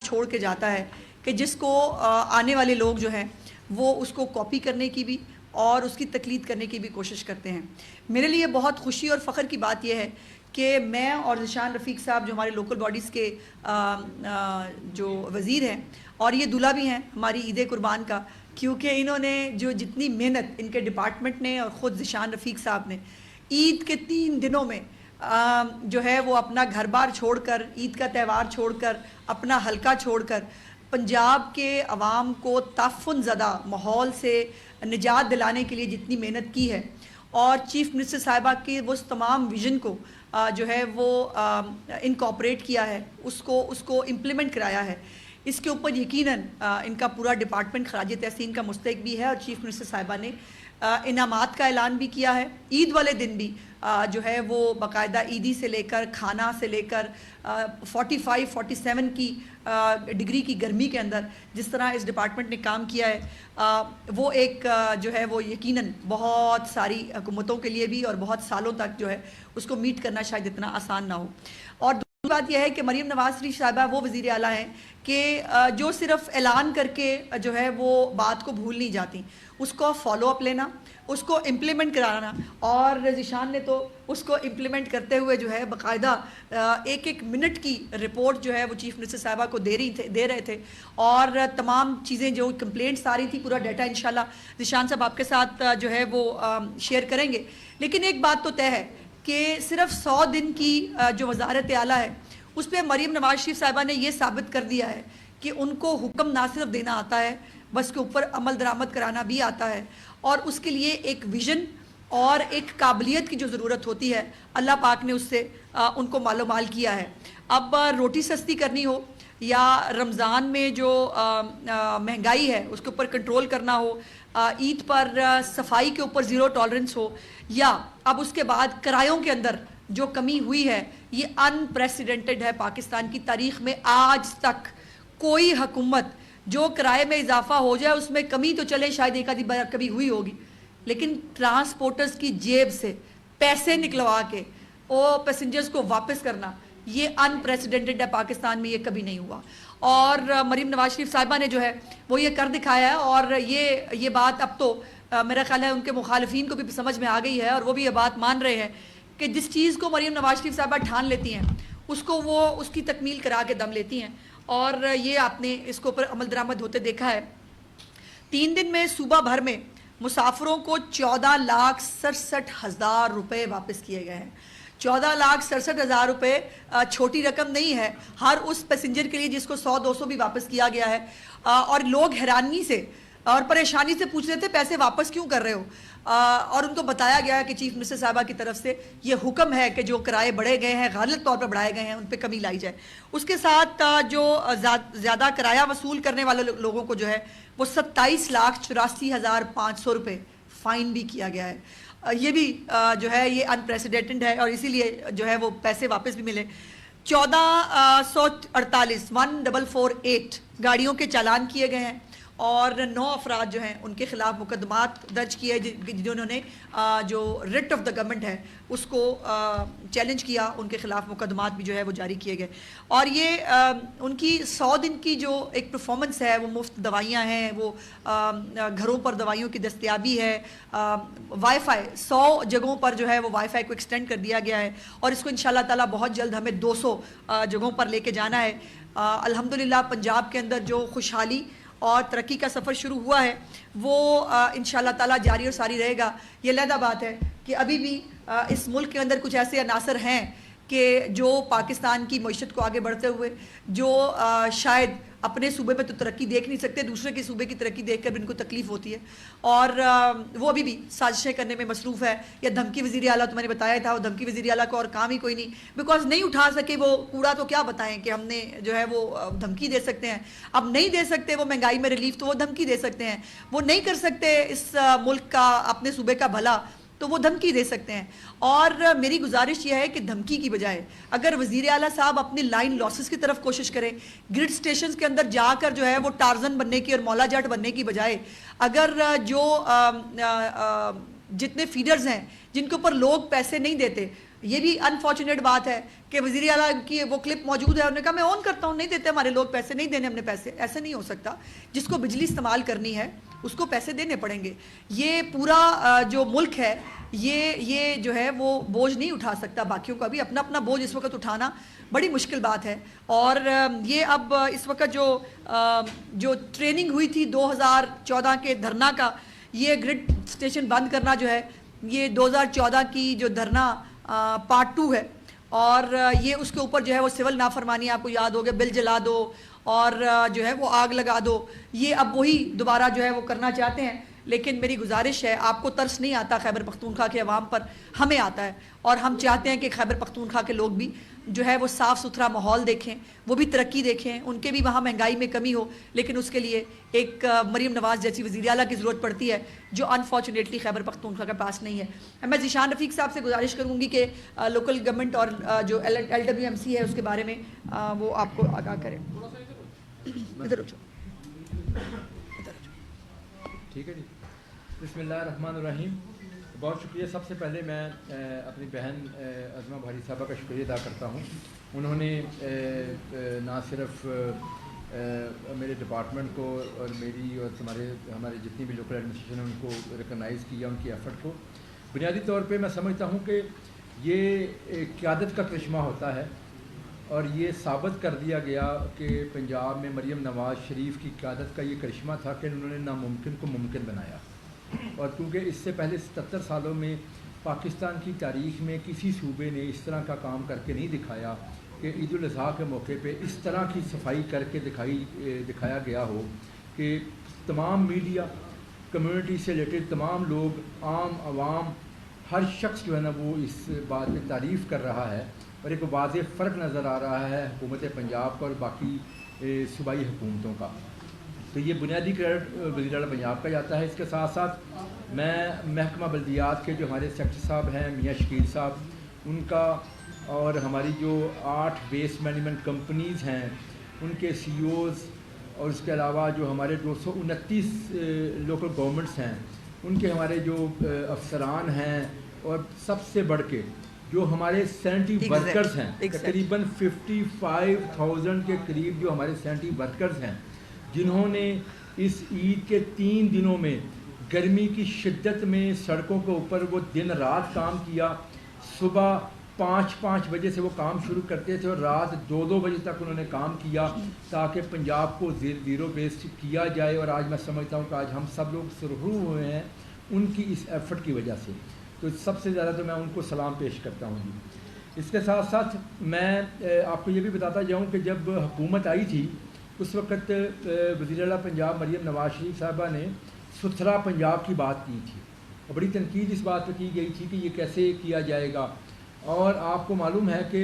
چھوڑ کے جاتا ہے کہ جس کو آنے والے لوگ جو ہیں وہ اس کو کاپی کرنے کی بھی اور اس کی تقلید کرنے کی بھی کوشش کرتے ہیں. میرے لیے بہت خوشی اور فخر کی بات یہ ہے کہ میں اور ذیشان رفیق صاحب جو ہمارے لوکل باڈیز کے جو وزیر ہیں اور یہ دلہا بھی ہیں ہماری عید قربان کا، کیونکہ انہوں نے جو جتنی محنت ان کے ڈپارٹمنٹ نے اور خود ذیشان رفیق صاحب نے عید کے 3 دنوں میں جو ہے وہ اپنا گھر بار چھوڑ کر، عید کا تہوار چھوڑ کر، اپنا حلقہ چھوڑ کر پنجاب کے عوام کو تعفن زدہ ماحول سے نجات دلانے کے لیے جتنی محنت کی ہے اور چیف منسٹر صاحبہ کے وہ تمام ویژن کو جو ہے وہ انکارپوریٹ کیا ہے، اس کو امپلیمنٹ کرایا ہے، اس کے اوپر یقیناً ان کا پورا ڈپارٹمنٹ خراج تحسین کا مستحق بھی ہے. اور چیف منسٹر صاحبہ نے انعامات کا اعلان بھی کیا ہے. عید والے دن بھی جو ہے وہ باقاعدہ عیدی سے لے کر کھانا سے لے کر 45-47 کی ڈگری کی گرمی کے اندر جس طرح اس ڈپارٹمنٹ نے کام کیا ہے وہ ایک جو ہے وہ یقیناً بہت ساری حکومتوں کے لیے بھی اور بہت سالوں تک جو ہے اس کو میٹ کرنا شاید اتنا آسان نہ ہو. اور دوسری بات یہ ہے کہ مریم نواز شریف صاحبہ وہ وزیر اعلیٰ ہیں کہ جو صرف اعلان کر کے جو ہے وہ بات کو بھول نہیں جاتی، اس کو فالو اپ لینا، اس کو امپلیمنٹ کرانا. اور ذیشان نے تو اس کو امپلیمنٹ کرتے ہوئے جو ہے باقاعدہ 1 منٹ کی رپورٹ جو ہے وہ چیف منسٹر صاحبہ کو دے رہے تھے اور تمام چیزیں جو کمپلینٹس آ رہی تھی پورا ڈیٹا انشاءاللہ ذیشان صاحب آپ کے ساتھ جو ہے وہ شیئر کریں گے. لیکن ایک بات تو طے ہے کہ صرف 100 دن کی جو وزارت اعلیٰ ہے اس پہ مریم نواز شریف صاحبہ نے یہ ثابت کر دیا ہے کہ ان کو حکم نہ صرف دینا آتا ہے بس کے اوپر عمل درآمد کرانا بھی آتا ہے، اور اس کے لیے ایک ویژن اور ایک قابلیت کی جو ضرورت ہوتی ہے اللہ پاک نے اس سے ان کو مال و مال کیا ہے. اب روٹی سستی کرنی ہو یا رمضان میں جو مہنگائی ہے اس کے اوپر کنٹرول کرنا ہو، عید پر صفائی کے اوپر زیرو ٹالرنس ہو، یا اب اس کے بعد کرایوں کے اندر جو کمی ہوئی ہے یہ ان پریسیڈنٹڈ ہے. پاکستان کی تاریخ میں آج تک کوئی حکومت جو کرائے میں اضافہ ہو جائے اس میں کمی تو چلے شاید ایک آدھی بار کبھی ہوئی ہوگی، لیکن ٹرانسپورٹرز کی جیب سے پیسے نکلوا کے وہ پیسنجرز کو واپس کرنا یہ ان پریسیڈنٹڈ ہے. پاکستان میں یہ کبھی نہیں ہوا اور مریم نواز شریف صاحبہ نے جو ہے وہ یہ کر دکھایا ہے. اور یہ بات اب تو میرا خیال ہے ان کے مخالفین کو بھی سمجھ میں آ گئی ہے اور وہ بھی یہ بات مان رہے ہیں کہ جس چیز کو مریم نواز شریف صاحبہ ٹھان لیتی ہیں اس کو وہ اس کی تکمیل کرا کے دم لیتی ہیں. اور یہ آپ نے اس کے اوپر عمل درآمد ہوتے دیکھا ہے. 3 دن میں صوبہ بھر میں مسافروں کو 14,67,000 روپے واپس کیے گئے ہیں. 14,67,000 روپے چھوٹی رقم نہیں ہے ہر اس پیسنجر کے لیے جس کو 100-200 بھی واپس کیا گیا ہے. اور لوگ حیرانی سے اور پریشانی سے پوچھ رہے تھے پیسے واپس کیوں کر رہے ہو، اور ان کو بتایا گیا ہے کہ چیف منسٹر صاحبہ کی طرف سے یہ حکم ہے کہ جو کرائے بڑھے گئے ہیں غلط طور پر بڑھائے گئے ہیں ان پہ کمی لائی جائے. اس کے ساتھ جو زیادہ کرایہ وصول کرنے والے لوگوں کو جو ہے وہ 27,84,500 روپے فائن بھی کیا گیا ہے. یہ بھی جو ہے یہ ان پریسیڈنٹڈ ہے اور اسی لیے جو ہے وہ پیسے واپس بھی ملے. 1448 گاڑیوں کے چالان کیے گئے ہیں اور 9 افراد جو ہیں ان کے خلاف مقدمات درج کیے جنہوں نے جو ریٹ آف دا گورنمنٹ ہے اس کو چیلنج کیا، ان کے خلاف مقدمات بھی جو ہے وہ جاری کیے گئے. اور یہ ان کی 100 دن کی جو ایک پرفارمنس ہے وہ مفت دوائیاں ہیں، وہ گھروں پر دوائیوں کی دستیابی ہے، وائی فائی 100 جگہوں پر جو ہے وہ وائی فائی کو ایکسٹینڈ کر دیا گیا ہے اور اس کو انشاءاللہ تعالیٰ بہت جلد ہمیں 200 جگہوں پر لے کے جانا ہے. الحمدللہ پنجاب کے اندر جو خوشحالی اور ترقی کا سفر شروع ہوا ہے وہ انشاءاللہ تعالیٰ جاری اور ساری رہے گا. یہ علیحدہ بات ہے کہ ابھی بھی اس ملک کے اندر کچھ ایسے عناصر ہیں کہ جو پاکستان کی معیشت کو آگے بڑھتے ہوئے جو شاید اپنے صوبے پہ تو ترقی دیکھ نہیں سکتے، دوسرے کے صوبے کی ترقی دیکھ کر بھی ان کو تکلیف ہوتی ہے اور وہ ابھی بھی سازشیں کرنے میں مصروف ہے. یا دھمکی وزیر اعلیٰ تو میں نے بتایا تھا، وہ دھمکی وزیر اعلیٰ کو اور کام ہی کوئی نہیں، بیکاز نہیں اٹھا سکے وہ کوڑا تو کیا بتائیں کہ ہم نے جو ہے وہ دھمکی دے سکتے ہیں. اب نہیں دے سکتے وہ مہنگائی میں ریلیف تو وہ دھمکی دے سکتے ہیں، وہ نہیں کر سکتے اس ملک کا اپنے صوبے کا بھلا تو وہ دھمکی دے سکتے ہیں. اور میری گزارش یہ ہے کہ دھمکی کی بجائے اگر وزیر اعلیٰ صاحب اپنی لائن لاسز کی طرف کوشش کریں، گرڈ سٹیشنز کے اندر جا کر جو ہے وہ ٹارزن بننے کی اور مولا جٹ بننے کی بجائے اگر جو جتنے فیڈرز ہیں جن کے اوپر لوگ پیسے نہیں دیتے یہ بھی انفارچونیٹ بات ہے کہ وزیر اعلیٰ کی وہ کلپ موجود ہے, انہوں نے کہا میں آن کرتا ہوں, نہیں دیتے ہمارے لوگ پیسے, نہیں دینے ہم نے پیسے. ایسے نہیں ہو سکتا, جس کو بجلی استعمال کرنی ہے اس کو پیسے دینے پڑیں گے. یہ پورا جو ملک ہے یہ جو ہے وہ بوجھ نہیں اٹھا سکتا باقیوں کا بھی, اپنا اپنا بوجھ اس وقت اٹھانا بڑی مشکل بات ہے. اور یہ اب اس وقت جو ٹریننگ ہوئی تھی 2014 کے دھرنا کا, یہ گرڈ اسٹیشن بند کرنا جو ہے یہ 2014 کی جو دھرنا پارٹ 2 ہے, اور یہ اس کے اوپر جو ہے وہ سول نافرمانی, آپ کو یاد ہوگا, بل جلا دو اور جو ہے وہ آگ لگا دو, یہ اب وہی دوبارہ جو ہے وہ کرنا چاہتے ہیں. لیکن میری گزارش ہے, آپ کو ترس نہیں آتا خیبر پختونخوا کے عوام پر, ہمیں آتا ہے, اور ہم چاہتے ہیں کہ خیبر پختونخوا کے لوگ بھی جو ہے وہ صاف ستھرا ماحول دیکھیں, وہ بھی ترقی دیکھیں, ان کے بھی وہاں مہنگائی میں کمی ہو. لیکن اس کے لیے ایک مریم نواز جیسی وزیر اعلیٰ کی ضرورت پڑتی ہے, جو انفارچونیٹلی خیبر پختونخوا کے پاس نہیں ہے. میں ذیشان رفیق صاحب سے گزارش کروں گی کہ لوکل گورنمنٹ اور جو LWMC ہے اس کے بارے میں وہ آپ کو آگاہ کریں. ادھر ٹھیک ہے جی. بسم اللہ الرحمن الرحیم. بہت شکریہ. سب سے پہلے میں اپنی بہن عظمہ بھاری صاحبہ کا شکریہ ادا کرتا ہوں. انہوں نے نہ صرف میرے ڈپارٹمنٹ کو اور میری اور ہمارے جتنی بھی لوکل ایڈمنسٹریشن ہیں ان کو ریکگنائز کیا, ان کی ایفرٹ کو. بنیادی طور پہ میں سمجھتا ہوں کہ یہ قیادت کا کرشمہ ہوتا ہے, اور یہ ثابت کر دیا گیا کہ پنجاب میں مریم نواز شریف کی قیادت کا یہ کرشمہ تھا کہ انہوں نے ناممکن کو ممکن بنایا. اور کیونکہ اس سے پہلے 77 سالوں میں پاکستان کی تاریخ میں کسی صوبے نے اس طرح کا کام کر کے نہیں دکھایا کہ عید الاضحیٰ کے موقع پہ اس طرح کی صفائی کر کے دکھایا گیا ہو کہ تمام میڈیا, کمیونٹی سے ریلیٹڈ تمام لوگ, عام عوام, ہر شخص جو ہے نا وہ اس بات میں تعریف کر رہا ہے, اور ایک واضح فرق نظر آ رہا ہے حکومت پنجاب کا اور باقی صوبائی حکومتوں کا. تو یہ بنیادی کریڈٹ وزیر اعلیٰ پنجاب کا جاتا ہے. اس کے ساتھ ساتھ میں محکمہ بلدیات کے جو ہمارے سیکٹری صاحب ہیں میاں شکیل صاحب, ان کا, اور ہماری جو 8 ویسٹ مینجمنٹ کمپنیز ہیں ان کے CEOs, اور اس کے علاوہ جو ہمارے 229 لوکل گورنمنٹس ہیں ان کے ہمارے جو افسران ہیں, اور سب سے بڑھ کے جو ہمارے سینٹری ورکرز ہیں, تقریباً 55,000 کے قریب جو ہمارے سینٹری ورکرز ہیں, جنہوں نے اس عید کے 3 دنوں میں گرمی کی شدت میں سڑکوں کے اوپر وہ دن رات کام کیا. صبح 5 بجے سے وہ کام شروع کرتے تھے اور رات 2 بجے تک انہوں نے کام کیا تاکہ پنجاب کو زیرو بیس کیا جائے. اور آج میں سمجھتا ہوں کہ آج ہم سب لوگ سرخرو ہوئے ہیں ان کی اس ایفرٹ کی وجہ سے. تو سب سے زیادہ تو میں ان کو سلام پیش کرتا ہوں جی. اس کے ساتھ ساتھ میں آپ کو یہ بھی بتاتا جاؤں کہ جب حکومت آئی تھی اس وقت وزیر اعلیٰ پنجاب مریم نواز شریف صاحبہ نے ستھرا پنجاب کی بات کی تھی, اور بڑی تنقید اس بات پہ کی گئی تھی کہ یہ کیسے کیا جائے گا. اور آپ کو معلوم ہے کہ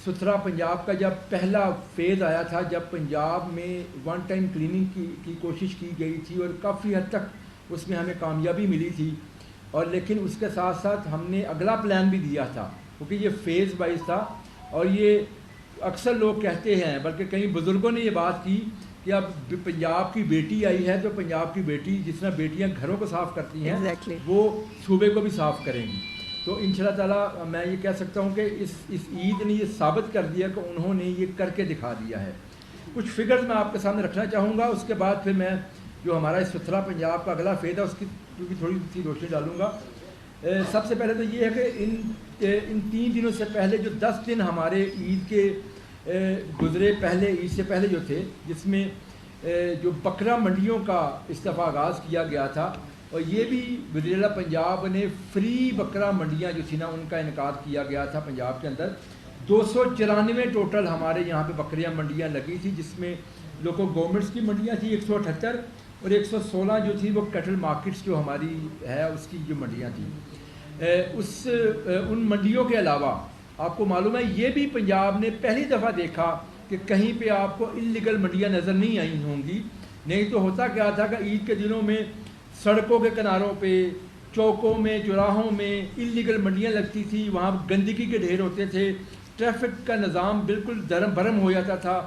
ستھرا پنجاب کا جب پہلا فیز آیا تھا, جب پنجاب میں 1 ٹائم کلیننگ کی کوشش کی گئی تھی, اور کافی حد تک اس میں ہمیں کامیابی ملی تھی. اور لیکن اس کے ساتھ ساتھ ہم نے اگلا پلان بھی دیا تھا, کیونکہ یہ فیز وائز تھا. اور یہ اکثر لوگ کہتے ہیں, بلکہ کئی بزرگوں نے یہ بات کی کہ اب پنجاب کی بیٹی آئی ہے تو پنجاب کی بیٹی جس طرح بیٹیاں گھروں کو صاف کرتی ہیں وہ صوبے کو بھی صاف کریں گی. تو انشاءاللہ تعالیٰ میں یہ کہہ سکتا ہوں کہ اس عید نے یہ ثابت کر دیا کہ انہوں نے یہ کر کے دکھا دیا ہے. کچھ فگرز میں آپ کے سامنے رکھنا چاہوں گا, اس کے بعد پھر میں جو ہمارا اس ستھرا پنجاب کا اگلا فیز ہے اس کی بھی تھوڑی سی روشنی ڈالوں گا. سب سے پہلے تو یہ ہے کہ ان 3 دنوں سے پہلے جو 10 دن ہمارے عید کے گزرے, پہلے عید سے پہلے جو تھے, جس میں جو بکرا منڈیوں کا اس دفعہ آغاز کیا گیا تھا, اور یہ بھی وزیر اعلیٰ پنجاب نے فری بکرا منڈیاں جو تھی نا ان کا انعقاد کیا گیا تھا پنجاب کے اندر. 294 ٹوٹل ہمارے یہاں پہ بکریاں منڈیاں لگی تھی, جس میں لوکل گورنمنٹس کی منڈیاں تھیں 178, اور 116 جو تھی وہ کیٹل مارکیٹس جو ہماری ہے اس کی جو منڈیاں تھیں. ان منڈیوں کے علاوہ آپ کو معلوم ہے یہ بھی پنجاب نے پہلی دفعہ دیکھا کہ کہیں پہ آپ کو انلیگل منڈیاں نظر نہیں آئی ہوں گی. نہیں تو ہوتا کیا تھا کہ عید کے دنوں میں سڑکوں کے کناروں پہ, چوکوں میں, چوراہوں میں انلیگل منڈیاں لگتی تھی, وہاں گندگی کے ڈھیر ہوتے تھے, ٹریفک کا نظام بالکل درم برم ہو جاتا تھا,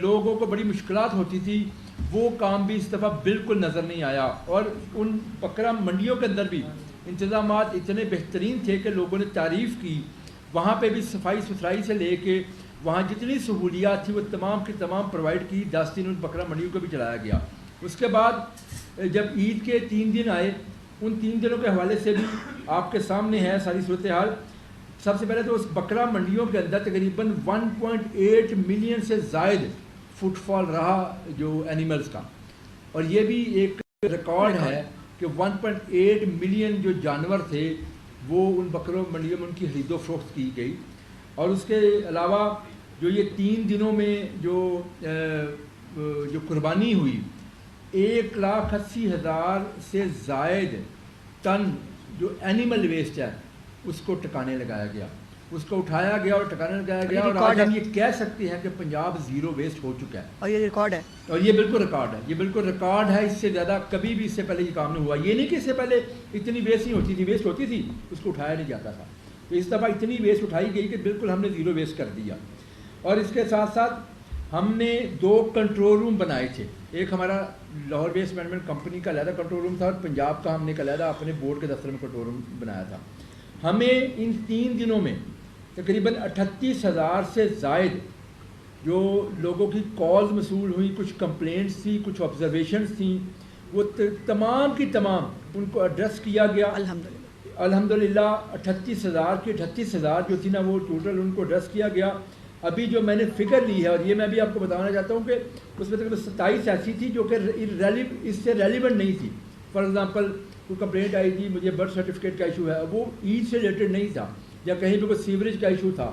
لوگوں کو بڑی مشکلات ہوتی تھی. وہ کام بھی اس دفعہ بالکل نظر نہیں آیا. اور ان بکرا منڈیوں کے اندر بھی انتظامات اتنے بہترین تھے کہ لوگوں نے تعریف کی. وہاں پہ بھی صفائی ستھرائی سے لے کے وہاں جتنی سہولیات تھیں وہ تمام کی تمام پرووائڈ کی. 10 دن ان بکرا منڈیوں کو بھی چلایا گیا. اس کے بعد جب عید کے 3 دن آئے, ان 3 دنوں کے حوالے سے بھی آپ کے سامنے ہے ساری صورتحال. سب سے پہلے تو اس بکرا منڈیوں کے اندر تقریباً 1.8 ملین سے زائد فٹ فال رہا جو اینیملز کا, اور یہ بھی ایک ریکارڈ ہے کہ 1.8 ملین جو جانور تھے وہ ان بکروں منڈیوں میں ان کی خرید و فروخت کی گئی. اور اس کے علاوہ جو یہ 3 دنوں میں جو قربانی ہوئی 1,80,000 سے زائد ٹن جو اینیمل ویسٹ ہے اس کو ٹکانے لگایا گیا, اس کو اٹھایا گیا اور ٹکانے لگایا گیا. اور آج ہم یہ کہہ سکتے ہیں کہ پنجاب زیرو ویسٹ ہو چکا ہے, اور یہ ریکارڈ ہے, اور یہ بالکل ریکارڈ ہے, یہ بالکل ریکارڈ ہے. اس سے زیادہ کبھی بھی اس سے پہلے یہ کام نہیں ہوا. یہ نہیں کہ اس سے پہلے اتنی ویسٹ نہیں ہوتی تھی, ویسٹ ہوتی تھی, اس کو اٹھایا نہیں جاتا تھا. تو اس دفعہ اتنی ویسٹ اٹھائی گئی کہ بالکل ہم نے زیرو ویسٹ کر دیا. اور اس کے ساتھ ساتھ ہم نے 2 کنٹرول روم بنائے تھے. ایک ہمارا لاہور ویسٹ مینجمنٹ کمپنی کا علیحدہ کنٹرول روم تھا, اور پنجاب کا ہم نے علیحدہ اپنے بورڈ کے دفتر میں کنٹرول روم بنایا تھا. ہمیں ان 3 دنوں میں تقریباً 38,000 سے زائد جو لوگوں کی کالز موصول ہوئی, کچھ کمپلینٹس تھیں, کچھ آبزرویشنس تھیں, وہ تمام کی تمام ان کو ایڈریس کیا گیا. الحمدللہ 38,000 کی 38,000 جو تھی نا وہ ٹوٹل ان کو ایڈریس کیا گیا. ابھی جو میں نے فگر لی ہے, اور یہ میں بھی آپ کو بتانا چاہتا ہوں کہ اس میں تقریباً 27 ایسی تھی جو کہ اس سے ریلیونٹ نہیں تھی. فار ایگزامپل کوئی کمپلینٹ آئی تھی مجھے برتھ سرٹیفکیٹ کا ایشو ہے, وہ عید سے ریلیٹڈ نہیں تھا, یا کہیں پہ کوئی سیوریج کا ایشو تھا,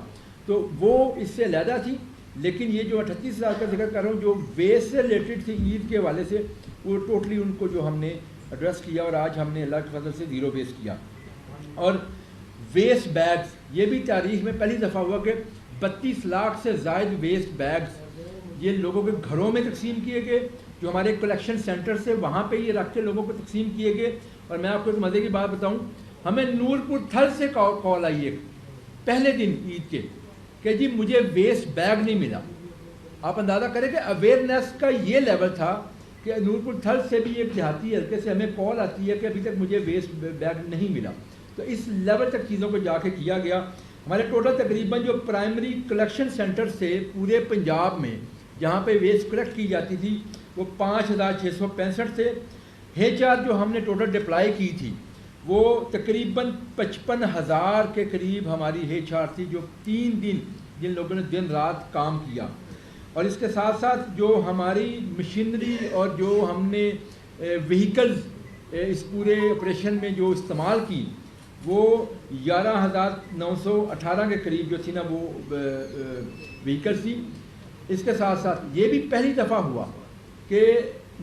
تو وہ اس سے علیحدہ تھی. لیکن یہ جو 38,000 کا ذکر کر رہا ہوں جو ویسٹ سے ریلیٹڈ تھی عید کے حوالے سے, وہ ٹوٹلی ان کو جو ہم نے ایڈریس کیا, اور آج ہم نے اللہ کے فضل سے زیرو ویسٹ کیا. اور ویسٹ بیگز, یہ بھی تاریخ میں پہلی دفعہ ہوا کہ 32 لاکھ سے زائد ویسٹ بیگز یہ لوگوں کے گھروں میں تقسیم کیے گئے. جو ہمارے کلیکشن سینٹر سے وہاں پہ یہ رکھ کے لوگوں کو تقسیم کیے گئے. اور میں آپ کو ایک مزے کی بات بتاؤں, ہمیں نورپور تھل سے کال آئی ایک پہلے دن عید کے کہ جی مجھے ویسٹ بیگ نہیں ملا. آپ اندازہ کریں کہ اویئرنیس کا یہ لیول تھا کہ نورپور تھل سے بھی ایک دیہاتی حلقے سے ہمیں کال آتی ہے کہ ابھی تک مجھے ویسٹ بیگ نہیں ملا. تو اس لیول تک چیزوں کو جا کے کیا گیا. ہمارے ٹوٹل تقریباً جو پرائمری کلیکشن سینٹر سے پورے پنجاب میں جہاں پہ ویسٹ کلیکٹ کی جاتی تھی وہ 5,665 تھے. HR جو ہم نے ٹوٹل ڈپلائی کی تھی وہ تقریباً 55,000 کے قریب ہماری HR تھی, جو 3 دن جن لوگوں نے دن رات کام کیا. اور اس کے ساتھ ساتھ جو ہماری مشینری اور جو ہم نے وہیکلز اس پورے آپریشن میں جو استعمال کی وہ 11,918 کے قریب جو تھی نا وہ وہیکلز تھی. اس کے ساتھ ساتھ یہ بھی پہلی دفعہ ہوا کہ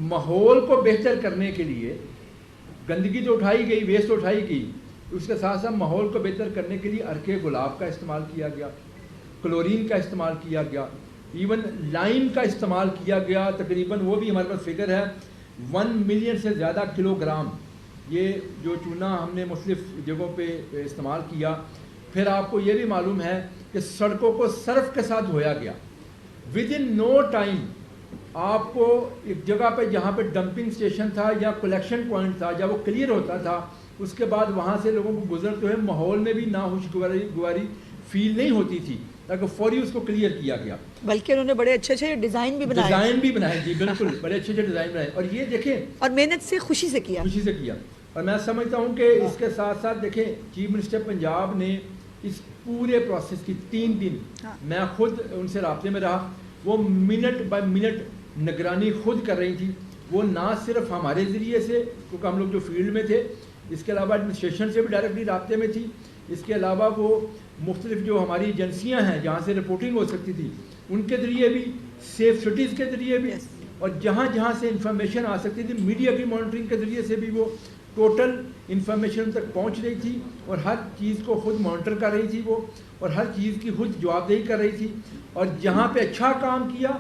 ماحول کو بہتر کرنے کے لیے گندگی تو اٹھائی گئی, ویسٹ تو اٹھائی گئی, اس کے ساتھ ساتھ ماحول کو بہتر کرنے کے لیے عرق گلاب کا استعمال کیا گیا, کلورین کا استعمال کیا گیا, ایون لائم کا استعمال کیا گیا. تقریباً وہ بھی ہمارے پاس فگر ہے 1 ملین سے زیادہ کلو گرام یہ جو چونا ہم نے مختلف جگہوں پہ استعمال کیا. پھر آپ کو یہ بھی معلوم ہے کہ سڑکوں کو سرف کے ساتھ دھویا گیا. ود ان نو ٹائم آپ کو ایک جگہ پہ جہاں پہ ڈمپنگ اسٹیشن تھا یا کلیکشن پوائنٹ تھا جب وہ کلیئر ہوتا تھا اس کے بعد وہاں سے لوگوں کو گزرتے ہوئے ماحول میں بھی ناخوشگواری فیل نہیں ہوتی تھی, تاکہ فوری اس کو کلیئر کیا گیا. بلکہ انہوں نے بڑے اچھے اچھے ڈیزائن بھی بنائے. جی بالکل, بڑے اچھے اچھے ڈیزائن بنائے. اور یہ دیکھیں, اور محنت سے خوشی سے کیا. اور میں سمجھتا ہوں کہ اس کے ساتھ ساتھ دیکھیں چیف منسٹر پنجاب نے اس پورے پروسیس کی 3 دن میں خود ان سے رابطے میں رہا. وہ منٹ بائی منٹ نگرانی خود کر رہی تھی. وہ نہ صرف ہمارے ذریعے سے کیونکہ ہم لوگ جو فیلڈ میں تھے, اس کے علاوہ ایڈمنسٹریشن سے بھی ڈائریکٹلی رابطے میں تھی. اس کے علاوہ وہ مختلف جو ہماری ایجنسیاں ہیں جہاں سے رپورٹنگ ہو سکتی تھی ان کے ذریعے بھی, سیف سٹیز کے ذریعے بھی, اور جہاں جہاں سے انفارمیشن آ سکتی تھی میڈیا کی مانیٹرنگ کے ذریعے سے بھی وہ ٹوٹل انفارمیشن تک پہنچ رہی تھی, اور ہر چیز کو خود مانیٹر کر رہی تھی وہ, اور ہر چیز کی خود جواب دہی کر رہی تھی. اور جہاں پہ اچھا کام کیا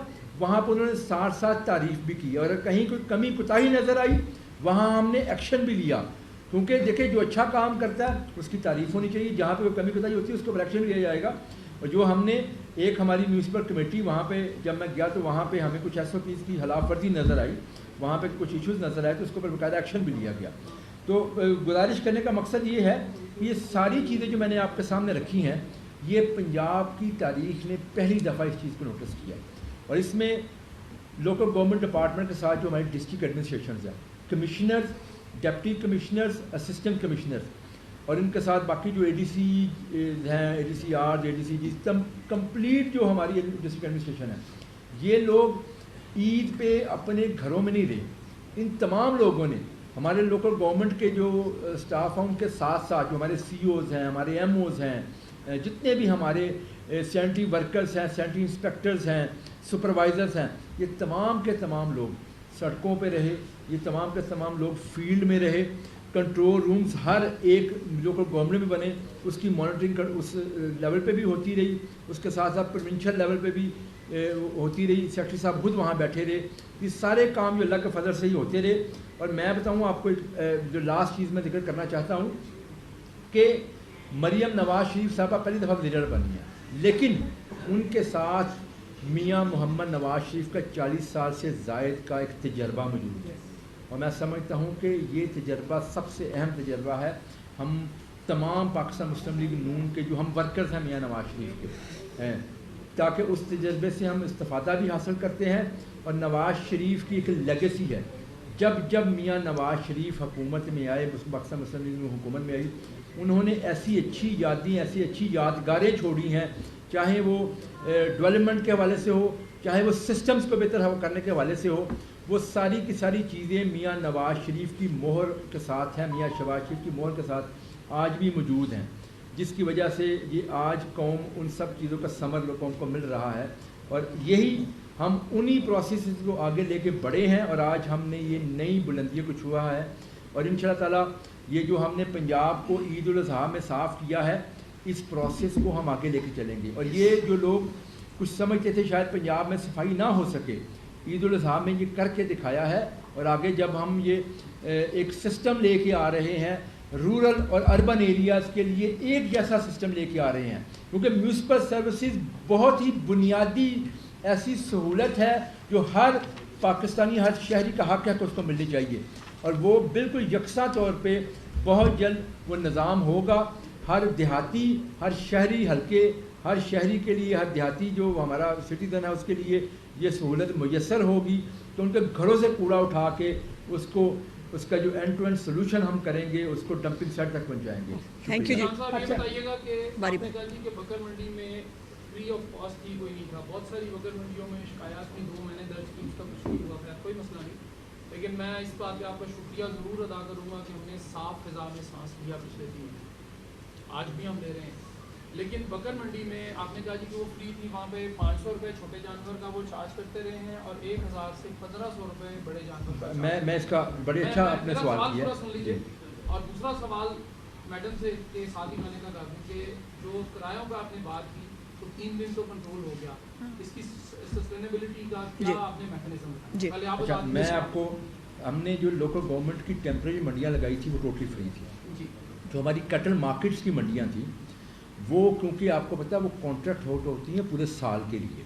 وہاں پہ انہوں نے ساتھ ساتھ تعریف بھی کی, اور اگر کہیں کوئی کمی کوتاہی نظر آئی وہاں ہم نے ایکشن بھی لیا. کیونکہ دیکھیں جو اچھا کام کرتا ہے اس کی تعریف ہونی چاہیے, جہاں پہ کوئی کمی کوتاہی ہوتی ہے اس کو ایکشن لیا جائے گا. اور جو ہم نے ایک ہماری میونسپل کمیٹی وہاں پہ جب میں گیا تو وہاں پہ ہمیں کچھ SOPs کی خلاف ورزی نظر آئی, وہاں پہ کچھ ایشوز نظر آئے تو اس کے اوپر باقاعدہ ایکشن بھی لیا گیا. تو گزارش کرنے کا مقصد یہ ہے کہ یہ ساری چیزیں جو میں نے آپ کے سامنے رکھی ہیں یہ پنجاب کی تاریخ میں پہلی دفعہ اس چیز کو نوٹس کیا اور اس میں لوکل گورنمنٹ ڈپارٹمنٹ کے ساتھ جو ہماری ڈسٹرکٹ ایڈمنسٹریشنز ہیں, commissioners, deputy commissioners, assistant commissioners, اور ان کے ساتھ باقی جو اے ڈی سی ہیں, اے ڈی سی آر, اے ڈی سی جی, کمپلیٹ جو ہماری ڈسٹرکٹ ایڈمنسٹریشن ہے, یہ لوگ عید پہ اپنے گھروں میں نہیں رہے. ان تمام لوگوں نے ہمارے لوکل گورنمنٹ کے جو اسٹاف ہیں ان کے ساتھ ساتھ جو ہمارے سی اوز ہیں, ہمارے ایم اوز ہیں, جتنے بھی ہمارے سینٹری ورکرز ہیں, سینٹری انسپیکٹرز ہیں, سپروائزرز ہیں, یہ تمام کے تمام لوگ سڑکوں پہ رہے, یہ تمام کے تمام لوگ فیلڈ میں رہے. کنٹرول رومز ہر ایک لوکل گورنمنٹ میں بنے, اس کی مانیٹرنگ اس لیول پہ بھی ہوتی رہی, اس کے ساتھ ساتھ پروونشل لیول پہ بھی ہوتی رہی. سیکٹری صاحب خود وہاں بیٹھے رہے. یہ سارے کام جو اللہ کے فضل سے ہی ہوتے رہے. اور میں بتاؤں آپ کو جو لاسٹ چیز میں ذکر کرنا چاہتا ہوں کہ مریم نواز شریف صاحبہ پہلی دفعہ وزیر بنی ہیں, لیکن ان کے ساتھ میاں محمد نواز شریف کا 40 سال سے زائد کا ایک تجربہ موجود ہے, اور میں سمجھتا ہوں کہ یہ تجربہ سب سے اہم تجربہ ہے. ہم تمام پاکستان مسلم لیگ نون کے جو ہم ورکرز ہیں میاں نواز شریف کے ہیں, تاکہ اس تجربے سے ہم استفادہ بھی حاصل کرتے ہیں. اور نواز شریف کی ایک لیگیسی ہے, جب میاں نواز شریف حکومت میں آئے, پاکستان مسلم لیگ میں حکومت میں آئی, انہوں نے ایسی اچھی یادیں, ایسی اچھی یادگاریں چھوڑی ہیں, چاہے وہ ڈیولپمنٹ کے حوالے سے ہو, چاہے وہ سسٹمز کو بہتر کرنے کے حوالے سے ہو. وہ ساری کی ساری چیزیں میاں نواز شریف کی مہر کے ساتھ ہیں, میاں شہباز شریف کی مہر کے ساتھ آج بھی موجود ہیں, جس کی وجہ سے یہ آج قوم ان سب چیزوں کا ثمر قوم کو مل رہا ہے. اور یہی ہم انہی پروسیسز کو آگے لے کے بڑھے ہیں, اور آج ہم نے یہ نئی بلندیوں کو چھوا ہے. اور انشاءاللہ تعالیٰ یہ جو ہم نے پنجاب کو عید الاضحیٰ میں صاف کیا ہے, اس پروسیس کو ہم آگے لے کے چلیں گے. اور یہ جو لوگ کچھ سمجھتے تھے شاید پنجاب میں صفائی نہ ہو سکے, عید الاضحیٰ میں یہ کر کے دکھایا ہے. اور آگے جب ہم یہ ایک سسٹم لے کے آ رہے ہیں, رورل اور اربن ایریاز کے لیے ایک جیسا سسٹم لے کے آ رہے ہیں, کیونکہ میونسپل سروسز بہت ہی بنیادی ایسی سہولت ہے جو ہر پاکستانی, ہر شہری کا حق ہے کہ اس کو ملنی چاہیے. اور وہ بالکل یکساں طور پہ بہت جلد وہ نظام ہوگا. ہر دیہاتی, ہر شہری حلقے, ہر شہری کے لیے, ہر دیہاتی جو ہمارا سٹیزن ہے اس کے لیے یہ سہولت میسر ہوگی. تو ان کے گھروں سے کوڑا اٹھا کے اس کا جو اینڈ ٹو اینڈ سولوشن ہم کریں گے, اس کو ڈمپنگ سائٹ تک پہنچائیں گے. تھینک یو جی. بتائیے گا کہ بکر منڈی میں فری آف کاسٹ ہی کوئی نہیں تھا. بہت ساری بکر منڈیوں میں شکایات کی 2 مہینے درج کی, اس کا کچھ نہیں ہوا, خیر کوئی مسئلہ نہیں. لیکن میں اس بات پہ آپ کا شکریہ ضرور ادا کروں گا کہ ہم نے صاف فضا میں سانس لیا پچھلے 3 مہینے, آج بھی ہم لے رہے ہیں. لیکن بکر منڈی میں آپ نے کہا جی کہ وہ فری تھی, وہاں پہ 500 روپے چھوٹے جانور کا وہ چارج کرتے رہے ہیں اور 1000 سے 1500 روپے بڑے جانور کا. میں اس کا بڑے اچھا آپ نے سوال کیا. سن لیجیے. اور دوسرا سوال میڈم سے کے ساتھ ہی میں نے کہا دوں کہ جو کرایوں پہ آپ نے بات کی تو 3 دن تو کنٹرول ہو گیا, اس کی سسٹینیبلٹی کا کیا آپ نے میکینزم بتایا؟ اچھا, میں آپ کو, ہم نے جو لوکل گورنمنٹ کی ٹیمپریری منڈیاں لگائی تھی وہ ٹوٹلی فری تھی. جو ہماری کٹل مارکیٹس کی منڈیاں تھیں وہ, کیونکہ آپ کو پتہ ہے وہ کانٹریکٹ ہوتی ہیں پورے سال کے لیے,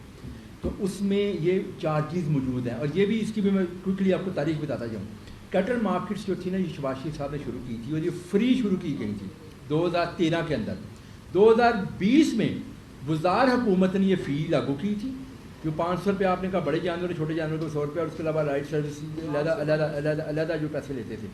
تو اس میں یہ چارجز موجود ہیں. اور یہ بھی اس کی بھی میں کوئکلی آپ کو تاریخ بتاتا جاؤں. کٹل مارکیٹس جو تھی نا, یہ شہباز شریف صاحب نے شروع کی تھی, اور یہ فری شروع کی گئی تھی 2013 کے اندر. 2020 میں وزار حکومت نے یہ فی لاگو کی تھی, جو 500 روپے آپ نے کہا بڑے جانور, چھوٹے جانور کو 100 روپے, اور اس کے علاوہ رائڈ سروس علیحدہ جو پیسے لیتے تھے.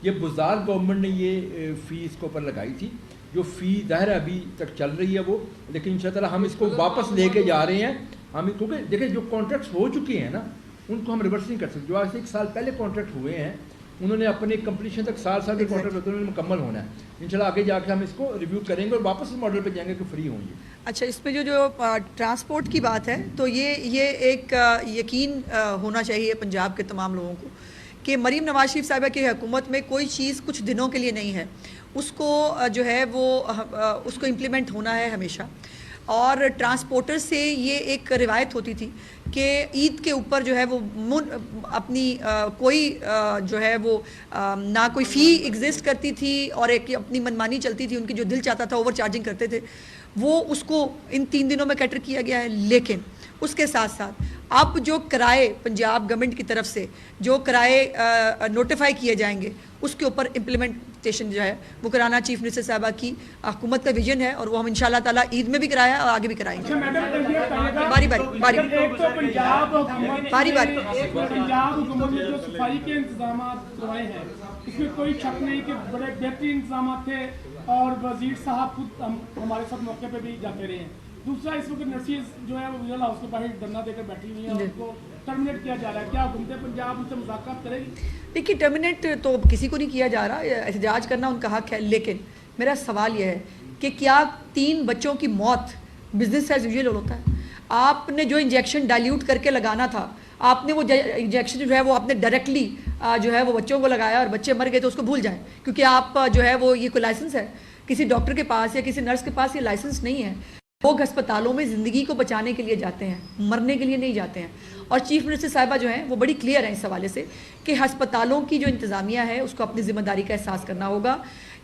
یہ وزار گورنمنٹ نے یہ فی اس کے اوپر لگائی تھی, جو فی ظاہر ابھی تک چل رہی ہے وہ, لیکن انشاءاللہ ہم اس کو واپس لے کے جا رہے ہیں. ہم کیونکہ دیکھیں جو کانٹریکٹس ہو چکے ہیں نا ان کو ہم ریورس نہیں کر سکتے. جو آج سے 1 سال پہلے کانٹریکٹ ہوئے ہیں انہوں نے اپنے کمپلیشن تک سال کے کانٹریکٹ ہوتے ہیں, انہوں نے مکمل ہونا ہے. انشاءاللہ آگے جا کے ہم اس کو ریویو کریں گے اور واپس اس ماڈل پہ جائیں گے کہ فری ہوں گے. اچھا, اس پہ جو ٹرانسپورٹ کی بات ہے تو یہ ایک یقین ہونا چاہیے پنجاب کے تمام لوگوں کو کہ مریم نواز شریف صاحبہ کی حکومت میں کوئی چیز کچھ دنوں کے لیے نہیں ہے, اس کو جو ہے وہ اس کو امپلیمنٹ ہونا ہے ہمیشہ. اور ٹرانسپورٹر سے یہ ایک روایت ہوتی تھی کہ عید کے اوپر جو ہے وہ اپنی کوئی جو ہے وہ نہ کوئی فی ایگزسٹ کرتی تھی اور ایک اپنی منمانی چلتی تھی, ان کی جو دل چاہتا تھا اوور چارجنگ کرتے تھے, وہ اس کو ان 3 دنوں میں کیٹر کیا گیا ہے. لیکن اس کے ساتھ ساتھ اب جو کرائے پنجاب گورنمنٹ کی طرف سے جو کرائے نوٹیفائی کیے جائیں گے اس کے اوپر امپلیمنٹیشن جو ہے وہ کرانا چیف منسٹر صاحبہ کی حکومت کا ویژن ہے، اور وہ ہم انشاءاللہ تعالیٰ عید میں بھی کرایا اور آگے بھی کرائیں گے. باری باری پنجاب حکومت نے جو صفائی کے انتظامات کروائے ہیں اس میں کوئی شک نہیں کہ بڑے بہترین انتظامات تھے، اور وزیر صاحب خود ہمارے ساتھ موقع پہ بھی جاتے رہے ہیں. دوسرا اس وقت نرسز جو ہے وہ وزیر ہاؤس کے باہر دھرنا دے کر بیٹھی ہوئی ہیں، ان کو ٹرمینیٹ کیا جا رہا ہے. کیا حکومت پنجاب ان سے مذاکرات کرے گی؟ دیکھیے ٹرمینیٹ تو کسی کو نہیں کیا جا رہا، احتجاج کرنا ان کا حق ہے، لیکن میرا سوال یہ ہے کہ کیا 3 بچوں کی موت بزنس ایز یوزول ہوتا ہے؟ آپ نے جو انجیکشن ڈائلیوٹ کر کے لگانا تھا، آپ نے وہ انجیکشن جو ہے وہ آپ نے ڈائریکٹلی جو ہے وہ بچوں کو لگایا اور بچے مر گئے تو اس کو بھول جائیں، کیونکہ آپ جو ہے وہ یہ کوئی لائسنس ہے کسی ڈاکٹر کے پاس یا کسی نرس کے پاس یہ لائسنس نہیں ہے. لوگ ہسپتالوں میں زندگی کو بچانے کے لیے جاتے ہیں، مرنے کے لیے نہیں جاتے ہیں. اور چیف منسٹر صاحبہ جو ہیں وہ بڑی کلیئر ہیں اس حوالے سے کہ ہسپتالوں کی جو انتظامیہ ہے اس کو اپنی ذمہ داری کا احساس کرنا ہوگا.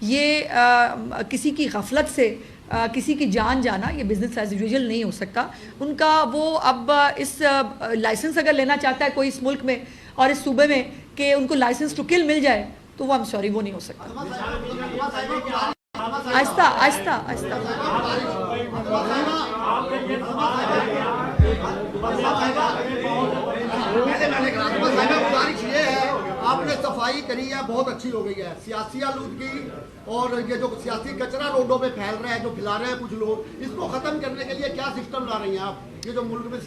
یہ کسی کی غفلت سے کسی کی جان جانا یہ بزنس ایز یوزول نہیں ہو سکتا. ان کا وہ اب اس لائسنس اگر لینا چاہتا ہے کوئی اس ملک میں اور اس صوبے میں کہ ان کو لائسنس ٹو کل مل جائے تو وہ سوری وہ نہیں ہو سکتا. آہستہ آہستہ آہستہ. آپ نے صفائی کری ہے، بہت اچھی ہو گئی ہے. سیاسی آلودگی اور یہ جو سیاسی کچرا روڈوں پہ پھیل رہا ہے جو پھیلا رہے ہیں کچھ لوگ، اس کو ختم کرنے کے لیے کیا سسٹم لا رہی ہیں آپ؟ یہ جو ملک میں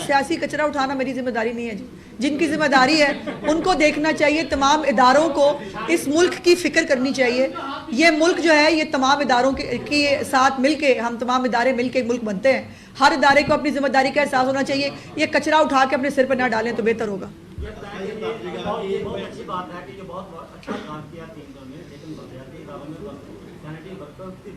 سیاسی کچرا اٹھانا میری ذمہ داری نہیں ہے جی. جن کی ذمہ داری ہے ان کو دیکھنا چاہیے. تمام اداروں کو اس ملک کی فکر کرنی چاہیے. یہ ملک جو ہے یہ تمام اداروں کے ساتھ مل کے، ہم تمام ادارے مل کے ایک ملک بنتے ہیں. ہر ادارے کو اپنی ذمہ داری کا احساس ہونا چاہیے. یہ کچرا اٹھا کے اپنے سر پہ نہ ڈالیں تو بہتر ہوگا.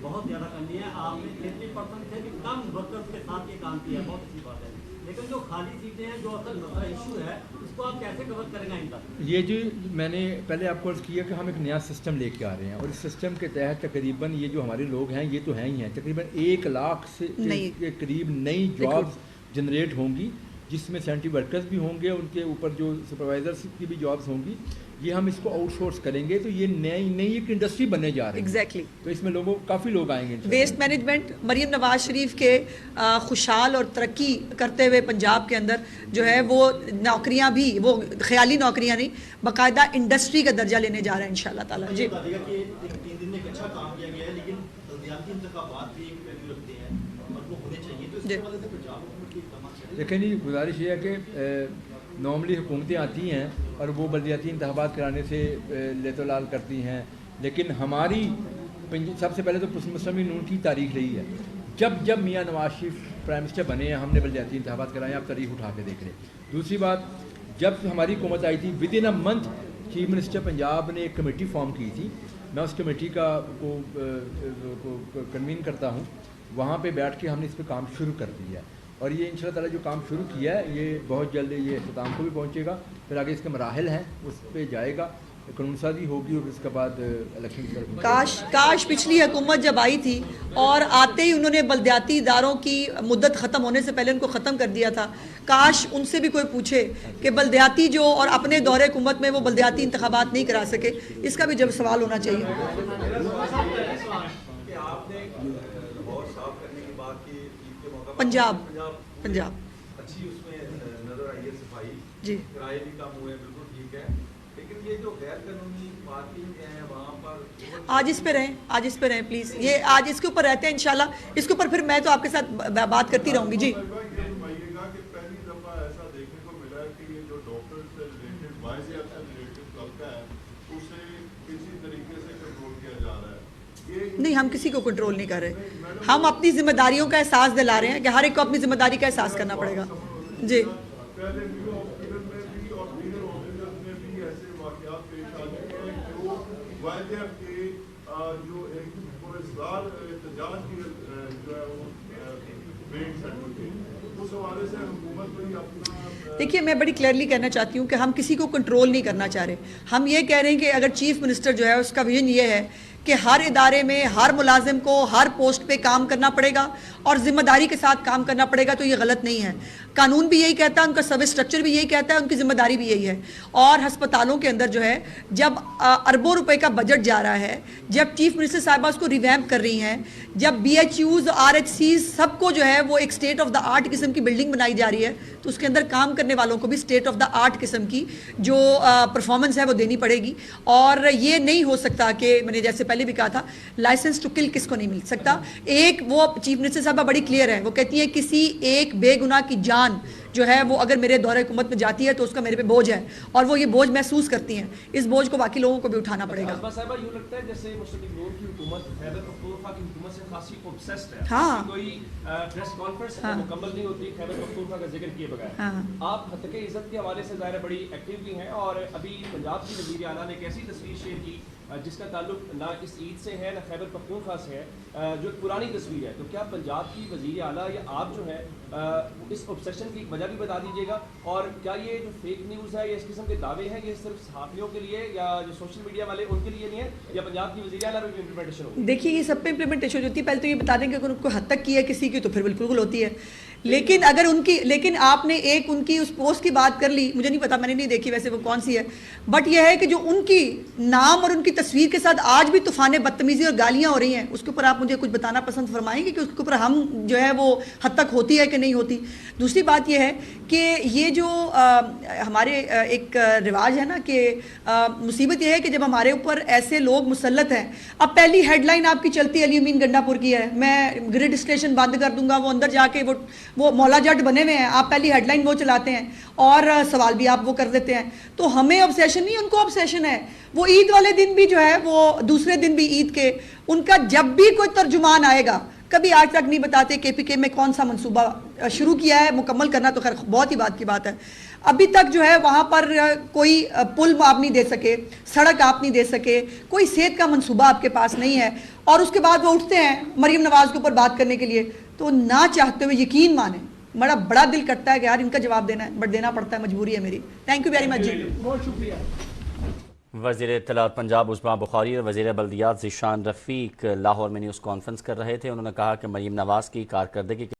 بہت زیادہ کمی ہے، آپ نے 80% سے بھی کم ورکرز کے ساتھ یہ کام کیا ہے، بہت اچھی بات ہے. لیکن جو خالی سیٹیں ہیں جو اصل مسئلہ ایشو ہے اس کو آپ کیسے کور کریں گے ان کا؟ یہ جو میں نے پہلے آپ کو عرض کیا کہ ہم ایک نیا سسٹم لے کے آ رہے ہیں، اور اس سسٹم کے تحت تقریباً یہ جو ہمارے لوگ ہیں یہ تو ہیں ہی ہیں، تقریباً 1 لاکھ سے قریب نئی جابس جنریٹ ہوں گی، جس میں سینٹری ورکرز بھی ہوں گے، ان کے اوپر جو سپروائزرس کی بھی جابس ہوں گی. یہ ہم اس کو آؤٹ سورس کریں گے تو یہ نئی ایک انڈسٹری بننے جا رہی ہے. ایگزیکٹلی. تو اس میں کافی لوگ آئیں گے. ویسٹ مینجمنٹ مریم نواز شریف کے خوشحال اور ترقی کرتے ہوئے پنجاب کے اندر جو ہے وہ نوکریاں بھی وہ خیالی نوکریاں نہیں، باقاعدہ انڈسٹری کا درجہ لینے جا رہے ہیں انشاءاللہ تعالیٰ. جی دیکھیں جی، گزارش یہ ہے کہ نارملی حکومتیں آتی ہیں اور وہ بلدیاتی انتخابات کرانے سے لیت و لال کرتی ہیں، لیکن ہماری سب سے پہلے تو مسلم نون کی تاریخ رہی ہے. جب میاں نواز شریف پرائم منسٹر بنے ہیں ہم نے بلدیاتی انتخابات کرائے ہیں. آپ تاریخ اٹھا کے دیکھ لیں. دوسری بات، جب ہماری حکومت آئی تھی with in a month chief minister Punjab نے ایک کمیٹی فارم کی تھی. میں اس کمیٹی کو کنوین کرتا ہوں. وہاں پہ بیٹھ کے ہم نے اس پہ کام شروع کر دیا ہے، اور یہ انشاءاللہ تعالیٰ جو کام شروع کیا ہے یہ بہت جلد یہ اختتام کو بھی پہنچے گا. پھر آگے اس کے مراحل ہیں، اس پہ جائے گا، قانون سازی ہوگی اور اس کے بعد الیکشن. کاش پچھلی حکومت جب آئی تھی اور آتے ہی انہوں نے بلدیاتی اداروں کی مدت ختم ہونے سے پہلے ان کو ختم کر دیا تھا. کاش ان سے بھی کوئی پوچھے کہ بلدیاتی جو اور اپنے دور حکومت میں وہ بلدیاتی انتخابات نہیں کرا سکے، اس کا بھی جب سوال ہونا چاہیے. پنجاب اچھی اس میں نظر آئی ہے صفائی، جی کرائے بھی کم ہوئے، بالکل ٹھیک ہے. لیکن یہ جو غیر قانونی پارکنگ ہے وہاں پر آج اس پہ رہیں پلیز. یہ آج اس کے اوپر رہتے ہیں انشاءاللہ. اس کے اوپر پھر میں تو آپ کے ساتھ بات کرتی رہوں گی. جی پہلی دفعہ ایسا دیکھنے کو ملا ہے کہ یہ جو ڈاکٹر سے ریلیٹڈ وائزیات سے ریلیٹڈ طبقہ ہے اسے کسی طریقے سے کنٹرول کیا جا رہا ہے. نہیں، ہم کسی کو کنٹرول نہیں کر رہے. ہم اپنی ذمہ داریوں کا احساس دلا رہے ہیں کہ ہر ایک کو اپنی ذمہ داری کا احساس کرنا پڑے گا. جی دیکھیے، میں بڑی کلیئرلی کہنا چاہتی ہوں کہ ہم کسی کو کنٹرول نہیں کرنا چاہ رہے. ہم یہ کہہ رہے ہیں کہ اگر چیف منسٹر جو ہے اس کا ویژن یہ ہے کہ ہر ادارے میں ہر ملازم کو ہر پوسٹ پہ کام کرنا پڑے گا اور ذمہ داری کے ساتھ کام کرنا پڑے گا تو یہ غلط نہیں ہے. قانون بھی یہی کہتا ہے, ان کا سروس سٹرکچر بھی یہی کہتا ہے, ان کی ذمہ داری بھی یہی ہے. اور ہسپتالوں کے اندر جو ہے جب اربوں روپے کا بجٹ جا رہا ہے, جب چیف منسٹر صاحبہ اس کو ریویمپ کر رہی ہیں, جب بی ایچ یوز RHCs سب کو جو ہے وہ ایک اسٹیٹ آف دا آرٹ قسم کی بلڈنگ بنائی جا رہی ہے, تو اس کے اندر کام کرنے والوں کو بھی اسٹیٹ آف دا آرٹ قسم کی جو پرفارمنس ہے وہ دینی پڑے گی. اور یہ نہیں ہو سکتا کہ میں نے جیسے پہلے بھی کہا تھا, لائسنس ٹو کل کس کو نہیں مل سکتا. ایک وہ چیف منسٹر صاحبہ بڑی کلیئر ہے, وہ کہتی ہیں کسی ایک بے گناہ کی جان جو ہے وہ اگر میرے دور حکومت میں جاتی ہے تو اس کا میرے پہ بوجھ ہے, اور وہ یہ بوجھ محسوس کرتی ہیں. اس بوجھ کو باقی لوگوں کو بھی اٹھانا پڑے گا. ازما صاحبہ یوں لگتا ہے جیسے مشترک نور کی حکومت خیبر پختونخوا کی حکومت سے خاصی اوبسیسڈ ہے. ہاں. کوئی پریس کانفرنس مکمل نہیں ہوتی خیبر پختونخوا کا ذکر کیے بغیر. آپ حتیق عزت کے حوالے سے ظاہر بڑی ایکٹیو بھی ہیں, اور ابھی پنجاب کی وزیر اعلیٰ نے ایک ایسی تصویر شیئر کی جس کا تعلق نہ اس عید سے ہے نہ خیبر پختونخوا سے ہے, جو ایک پرانی تصویر ہے. تو کیا پنجاب کی وزیر اعلیٰ یا آپ جو ہے اس اوبسیشن کی وجہ بھی بتا دیجیے گا, اور کیا یہ جو فیک نیوز ہے یا اس قسم کے دعوے ہیں یہ صرف صحافیوں کے لیے یا جو سوشل میڈیا والے ان کے لیے نہیں ہے, یا پنجاب کی وزیر اعلیٰ میں امپلیمنٹیشن ہوگی؟ دیکھیے یہ سب پہ امپلیمنٹیشن ہوتی ہے. پہلے تو یہ بتا دیں کہ اگر ان کو حد تک کی ہے کسی کی تو پھر بالکل ہوتی ہے, لیکن اگر ان کی, لیکن آپ نے ایک ان کی اس پوسٹ کی بات کر لی, مجھے نہیں پتا, میں نے نہیں دیکھی ویسے وہ کون سی ہے, بٹ یہ ہے کہ جو ان کی نام اور ان کی تصویر کے ساتھ آج بھی طوفان بدتمیزی اور گالیاں ہو رہی ہیں, اس کے اوپر آپ مجھے کچھ بتانا پسند فرمائیں گے کہ اس کے اوپر ہم جو ہے وہ حد تک ہوتی ہے کہ نہیں ہوتی. دوسری بات یہ ہے کہ یہ جو ہمارے ایک رواج ہے نا کہ مصیبت یہ ہے کہ جب ہمارے اوپر ایسے لوگ مسلط ہیں, اب پہلی ہیڈ لائن آپ کی چلتی علی امین گنڈا پور کی ہے, میں گریڈ اسٹیشن بند کر دوں گا, وہ اندر جا کے وہ مولا جٹ بنے ہوئے ہیں, آپ پہلی ہیڈ لائن وہ چلاتے ہیں اور سوال بھی آپ وہ کر دیتے ہیں. تو ہمیں obsession نہیں, ان کو obsession ہے. وہ عید والے دن بھی جو ہے وہ دوسرے دن بھی عید کے, ان کا جب بھی کوئی ترجمان آئے گا, کبھی آج تک نہیں بتاتے KPK میں کون سا منصوبہ شروع کیا ہے, مکمل کرنا تو خیر بہت ہی بات کی بات ہے. ابھی تک جو ہے وہاں پر کوئی پل آپ نہیں دے سکے, سڑک آپ نہیں دے سکے, کوئی صحت کا منصوبہ آپ کے پاس نہیں ہے, اور اس کے بعد وہ اٹھتے ہیں مریم نواز کے اوپر بات کرنے کے لیے. تو نہ چاہتے ہوئے یقین مانیں بڑا دل کرتا ہے کہ یار ان کا جواب دینا ہے, بٹ دینا پڑتا ہے, مجبوری ہے میری. تھینک یو ویری مچ جی. بہت شکریہ. وزیر اطلاعات پنجاب عثمان بخاری اور وزیر بلدیات ذیشان رفیق لاہور میں نیوز کانفرنس کر رہے تھے. انہوں نے کہا کہ مریم نواز کی کارکردگی